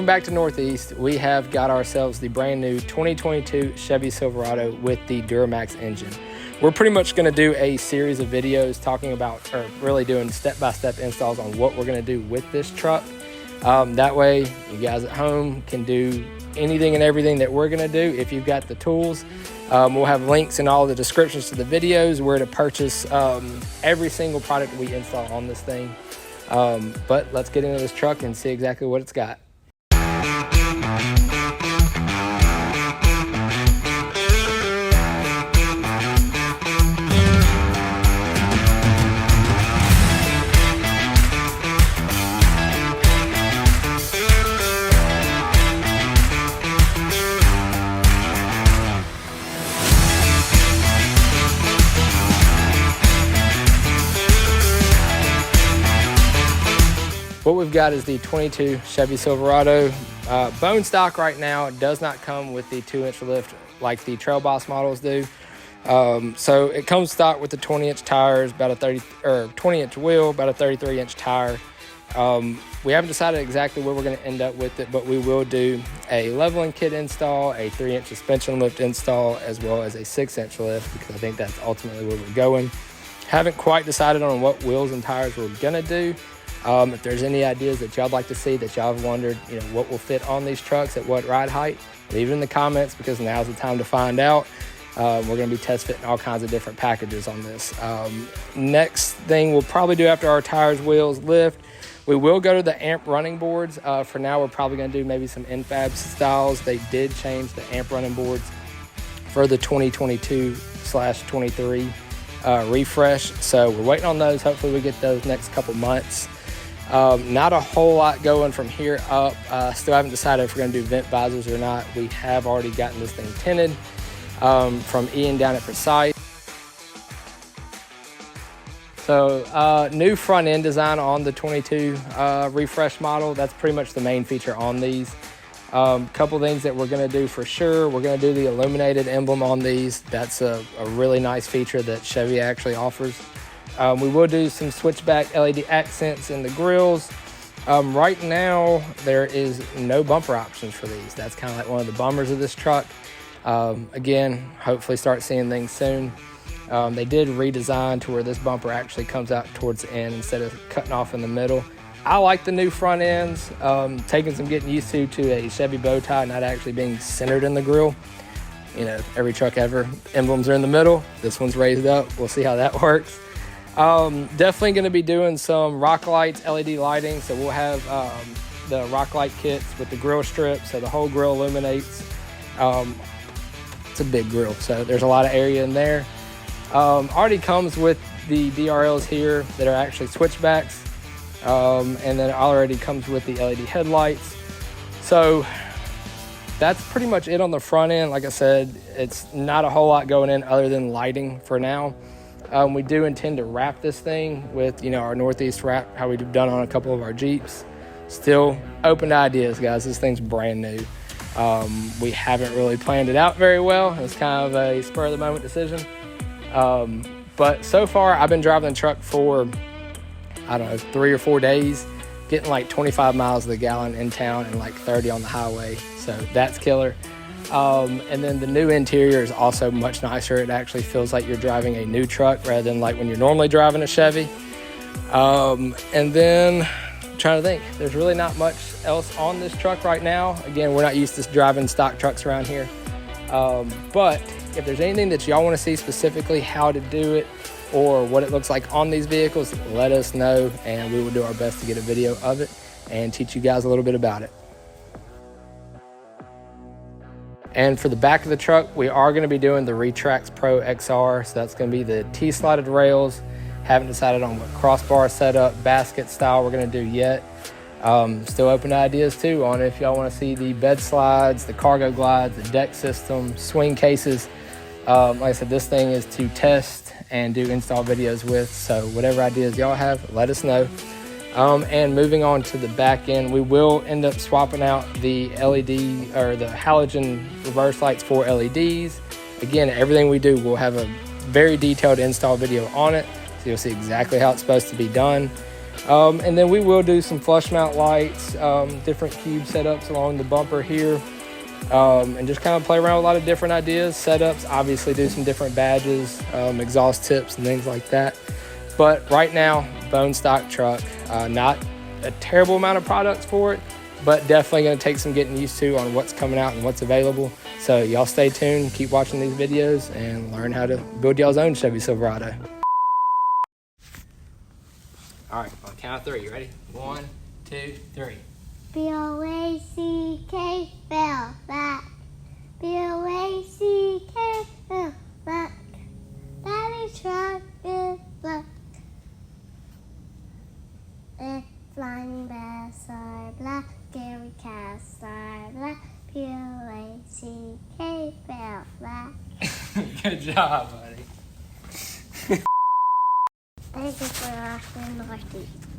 Welcome back to Northeast. We have got ourselves the brand new 2022 Chevy Silverado with the Duramax engine. We're pretty much going to do a series of videos talking about, or really doing step-by-step installs on what we're going to do with this truck. That way you guys at home can do anything and everything that we're going to do if you've got the tools. We'll have links in all the descriptions to the videos where to purchase every single product we install on this thing. But let's get into this truck and see exactly what it's got. What we've got is the 22 Chevy Silverado. Bone stock right now. It does not come with the 2-inch lift like the Trail Boss models do. So it comes stock with the 20-inch tires, about a 20-inch wheel, about a 33-inch tire. We haven't decided exactly where we're going to end up with it, but we will do a leveling kit install, a 3-inch suspension lift install, as well as a 6-inch lift, because I think that's ultimately where we're going. Haven't quite decided on what wheels and tires we're going to do. If there's any ideas that y'all like to see, that y'all have wondered, what will fit on these trucks at what ride height, leave it in the comments, because now's the time to find out. We're going to be test fitting all kinds of different packages on this. Next thing we'll probably do after our tires, wheels, lift, we will go to the amp running boards. For now, we're probably going to do maybe some infab styles. They did change the amp running boards for the 2022/23 refresh, so we're waiting on those. Hopefully we get those next couple months. Not a whole lot going from here up. Still haven't decided if we're going to do vent visors or not. We have already gotten this thing tinted from Ian down at Precise. So new front end design on the 22 refresh model. That's pretty much the main feature on these. Couple things that we're going to do for sure. We're going to do the illuminated emblem on these. That's a really nice feature that Chevy actually offers. We will do some switchback LED accents in the grills. Right now, there is no bumper options for these. That's kind of like one of the bummers of this truck. Again, hopefully start seeing things soon. They did redesign to where this bumper actually comes out towards the end instead of cutting off in the middle. I like the new front ends. Taking some getting used to a Chevy bow tie not actually being centered in the grill. Every truck ever, emblems are in the middle. This one's raised up. We'll see how that works. Definitely going to be doing some rock lights, LED lighting. So we'll have the rock light kits with the grill strip, so the whole grill illuminates. It's a big grill, so there's a lot of area in there. Already comes with the DRLs here that are actually switchbacks. And then it already comes with the LED headlights. So that's pretty much it on the front end. Like I said, it's not a whole lot going in other than lighting for now. We do intend to wrap this thing with, our Northeast wrap, how we've done on a couple of our Jeeps. Still open to ideas, guys. This thing's brand new. We haven't really planned it out very well. It's kind of a spur of the moment decision. But so far, I've been driving the truck for, 3 or 4 days, getting like 25 miles to the gallon in town and like 30 on the highway. So that's killer. And then the new interior is also much nicer. It actually feels like you're driving a new truck rather than like when you're normally driving a Chevy. And then I'm trying to think, there's really not much else on this truck right now. Again, we're not used to driving stock trucks around here. But if there's anything that y'all want to see specifically how to do it or what it looks like on these vehicles, let us know and we will do our best to get a video of it and teach you guys a little bit about it. And for the back of the truck, we are going to be doing the Retrax Pro XR. So that's going to be the T-slotted rails. Haven't decided on what crossbar setup, basket style we're going to do yet. Still open to ideas too on if y'all want to see the bed slides, the cargo glides, the deck system, swing cases. Like I said, this thing is to test and do install videos with. So whatever ideas y'all have, let us know. And moving on to the back end, we will end up swapping out the LED or the halogen reverse lights for LEDs. Again, everything we do, we'll have a very detailed install video on it, so you'll see exactly how it's supposed to be done. And then we will do some flush mount lights, different cube setups along the bumper here, and just kind of play around with a lot of different ideas, setups, obviously do some different badges, exhaust tips and things like that. But right now, bone stock truck, not a terrible amount of products for it, but definitely gonna take some getting used to on what's coming out and what's available. So y'all stay tuned, keep watching these videos and learn how to build y'all's own Chevy Silverado. All right, on count of 3, you ready? 1, 2, 3. B-O-A-C-K, fell back. B-O-A-C-K, fell back. Daddy truck is black. Flying bass are black, scary cats are black. B-O-A-C-K, fell back. Good job, buddy. Thank you for watching Northeast.